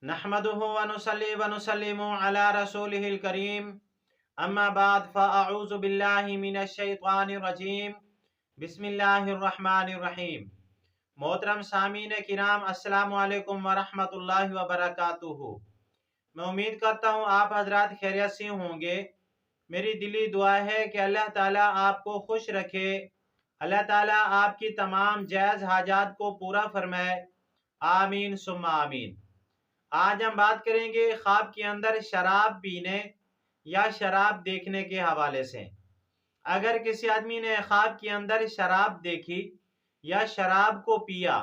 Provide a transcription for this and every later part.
नहमदुहु व नुसल्ली व नुसल्लिमु अला रसूलिहिल करीम अम्मा बाद फ़अऊज़ु बिल्लाहि मिनश शैतानिर रजीम बिस्मिल्लाहिर रहमानिर रहीम। मोहतरम सामीन किराम, अस्सलामु अलैकुम व रहमतुल्लाहि व बरकातुहू। मैं उम्मीद करता हूँ आप हजरात खैरियत से होंगे। मेरी दिली दुआ है कि अल्लाह ताला आपको खुश रखे, अल्लाह ताला आपकी तमाम जायज़ हाजात को पूरा फरमाए। आमीन सुम्मा आमीन। आज हम बात करेंगे ख्वाब के अंदर शराब पीने या शराब देखने के हवाले से। अगर किसी आदमी ने ख्वाब के अंदर शराब देखी या शराब को पिया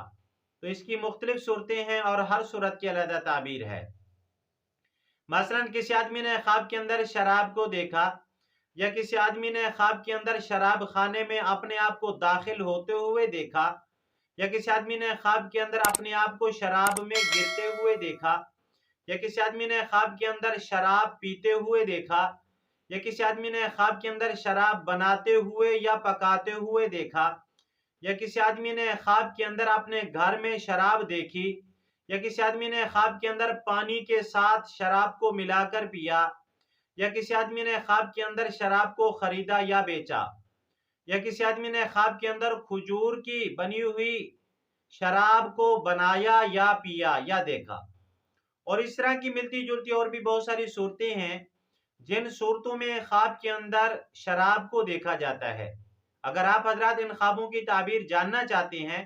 तो इसकी मुख्तलिफ सूरतें हैं और हर सूरत की अलग ताबीर है। मसलन किसी आदमी ने ख्वाब के अंदर शराब को देखा या किसी आदमी ने ख्वाब के अंदर शराब खाने में अपने आप को दाखिल होते हुए देखा या किसी आदमी ने ख्वाब के अंदर अपने आप को शराब में गिरते हुए देखा या किसी आदमी ने ख्वाब के अंदर शराब पीते हुए देखा या किसी आदमी ने ख्वाब के अंदर शराब बनाते हुए या पकाते हुए देखा या किसी आदमी ने ख्वाब के अंदर अपने घर में शराब देखी या किसी आदमी ने ख्वाब के अंदर पानी के साथ शराब को मिलाकर पिया या किसी आदमी ने ख्वाब के अंदर शराब को खरीदा या बेचा या किसी आदमी ने ख्वाब के अंदर खजूर की बनी हुई शराब को बनाया या पिया या देखा। और इस तरह की मिलती जुलती और भी बहुत सारी सूरतें हैं जिन सूरतों में ख्वाब के अंदर शराब को देखा जाता है। अगर आप हजरात इन ख्वाबों की ताबीर जानना चाहते हैं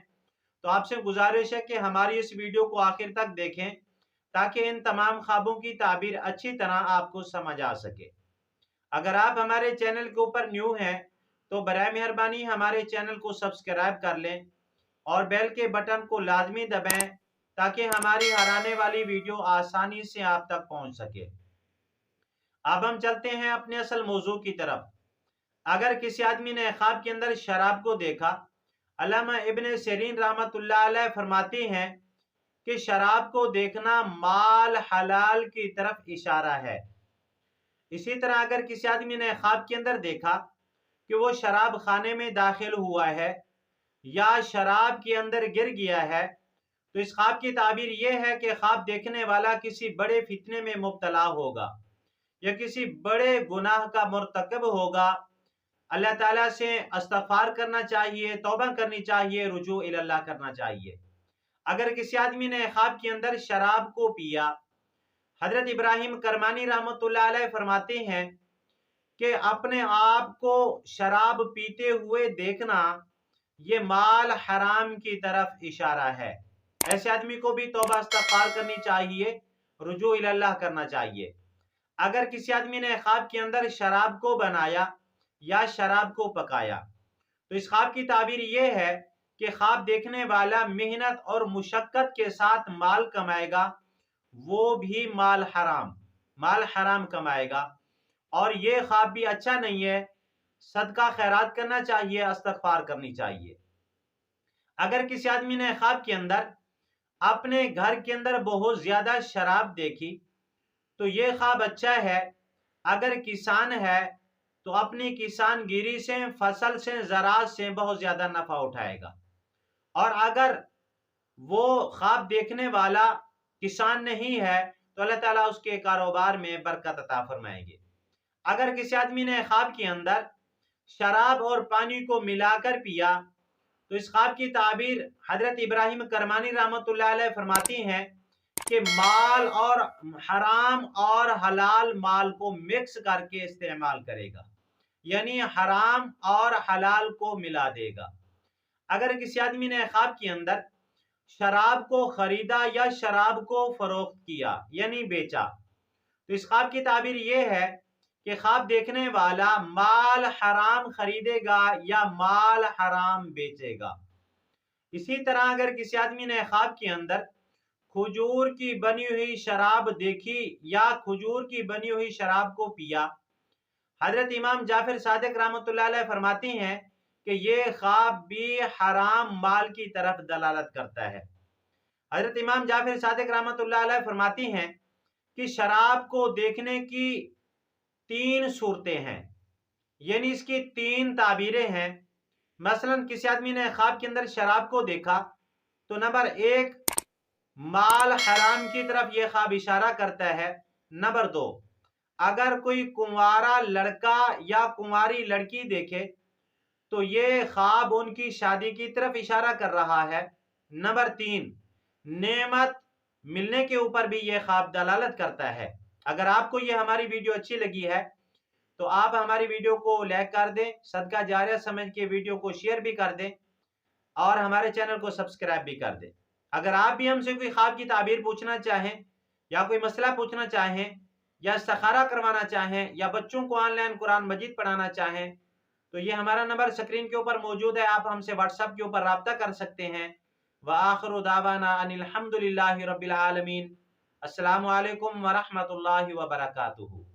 तो आपसे गुजारिश है कि हमारी इस वीडियो को आखिर तक देखें ताकि इन तमाम ख्वाबों की ताबीर अच्छी तरह आपको समझ आ सके। अगर आप हमारे चैनल के ऊपर न्यू हैं तो बराए मेहरबानी हमारे चैनल को सब्सक्राइब कर लें और बेल के बटन को लाजमी दबाएं ताकि हमारी हर आने वाली वीडियो आसानी से आप तक पहुंच सके। अब हम चलते हैं अपने असल मौजू की तरफ। अगर किसी आदमी ने ख्वाब के अंदर शराब को देखा, अल्लामा इब्न सिरीन रहमतुल्लाह अलैह फरमाते हैं कि शराब को देखना माल हलाल की तरफ इशारा है। इसी तरह अगर किसी आदमी ने ख्वाब के अंदर देखा कि वो शराब खाने में दाखिल हुआ है या शराब के अंदर गिर गया है तो इस ख्वाब की ताबीर यह है कि ख्वाब देखने वाला किसी बड़े फितने में मुब्तला होगा या किसी बड़े गुनाह का मुर्तकब होगा। अल्लाह ताला से इस्तग़फ़ार करना चाहिए, तौबा करनी चाहिए, रुजू इल्लाह करना चाहिए। अगर किसी आदमी ने ख्वाब के अंदर शराब को पिया, हजरत इब्राहिम करमानी रहमतुल्लाह अलैह फरमाते हैं कि अपने आप को शराब पीते हुए देखना ये माल हराम की तरफ इशारा है। ऐसे आदमी को भी तौबा इस्तग़फ़ार करनी चाहिए, रुजू इल्लाह करना चाहिए। अगर किसी आदमी ने ख्वाब के अंदर शराब को बनाया या शराब को पकाया तो इस ख्वाब की ताबीर ये है कि ख्वाब देखने वाला मेहनत और मुशक्क़त के साथ माल कमाएगा, वो भी माल हराम कमाएगा और ये ख्वाब भी अच्छा नहीं है। सदका खैरात करना चाहिए, इस्तग़फ़ार करनी चाहिए। अगर किसी आदमी ने ख्वाब के अंदर अपने घर के अंदर बहुत ज्यादा शराब देखी तो ये ख्वाब अच्छा है। अगर किसान है तो अपनी किसानगिरी से, फसल से, ज़राअत से बहुत ज्यादा नफा उठाएगा। और अगर वो ख्वाब देखने वाला किसान नहीं है तो अल्लाह ताला उसके कारोबार में बरकत अता फरमाएंगे। अगर किसी आदमी ने ख्वाब के अंदर शराब और पानी को मिलाकर पिया तो इस ख्वाब की ताबीर हजरत इब्राहिम करमानी रहमतुल्लाह अलैह फरमाती हैं कि माल और हराम और हलाल माल को मिक्स करके इस्तेमाल करेगा, यानी हराम और हलाल को मिला देगा। अगर किसी आदमी ने ख्वाब के अंदर शराब को खरीदा या शराब को फरोख्त किया यानी बेचा तो इस ख्वाब की ताबीर यह है कि ख्वाब देखने वाला माल हराम खरीदेगा या माल हराम बेचेगा। इसी तरह अगर किसी आदमी ने ख्वाब के अंदर खजूर की बनी हुई शराब देखी या खजूर की बनी हुई शराब को पिया, हजरत इमाम जाफर सादिक रहमतुल्लाह अलैह फरमाती हैं कि ये ख्वाब भी हराम माल की तरफ दलालत करता है। हजरत इमाम जाफर सादिक रहमतुल्लाह अलैह फरमाती हैं कि शराब को देखने की 3 सूरतें हैं, यानी इसकी 3 ताबीरें हैं। मसलन किसी आदमी ने ख्वाब के अंदर शराब को देखा तो नंबर 1 माल हराम की तरफ ये ख्वाब इशारा करता है। नंबर 2, अगर कोई कुंवारा लड़का या कुंवारी लड़की देखे तो ये ख्वाब उनकी शादी की तरफ इशारा कर रहा है। नंबर 3, नेमत मिलने के ऊपर भी ये ख्वाब दलालत करता है। अगर आपको ये हमारी वीडियो अच्छी लगी है तो आप हमारी वीडियो को लाइक कर दें, सदका जारिया समझ के वीडियो को शेयर भी कर दें और हमारे चैनल को सब्सक्राइब भी कर दें। अगर आप भी हमसे कोई ख्वाब की ताबीर पूछना चाहें या कोई मसला पूछना चाहें या इस्तिखारा करवाना चाहें या बच्चों को ऑनलाइन कुरान मजीद पढ़ाना चाहें तो ये हमारा नंबर स्क्रीन के ऊपर मौजूद है, आप हमसे व्हाट्सएप के ऊपर राब्ता कर सकते हैं। व आखिरु दावाना अनिल हम्दुलिल्लाहि रब्बिल आलमीन। अस्सलामु अलैकुम व रहमतुल्लाहि व बरकातुहू।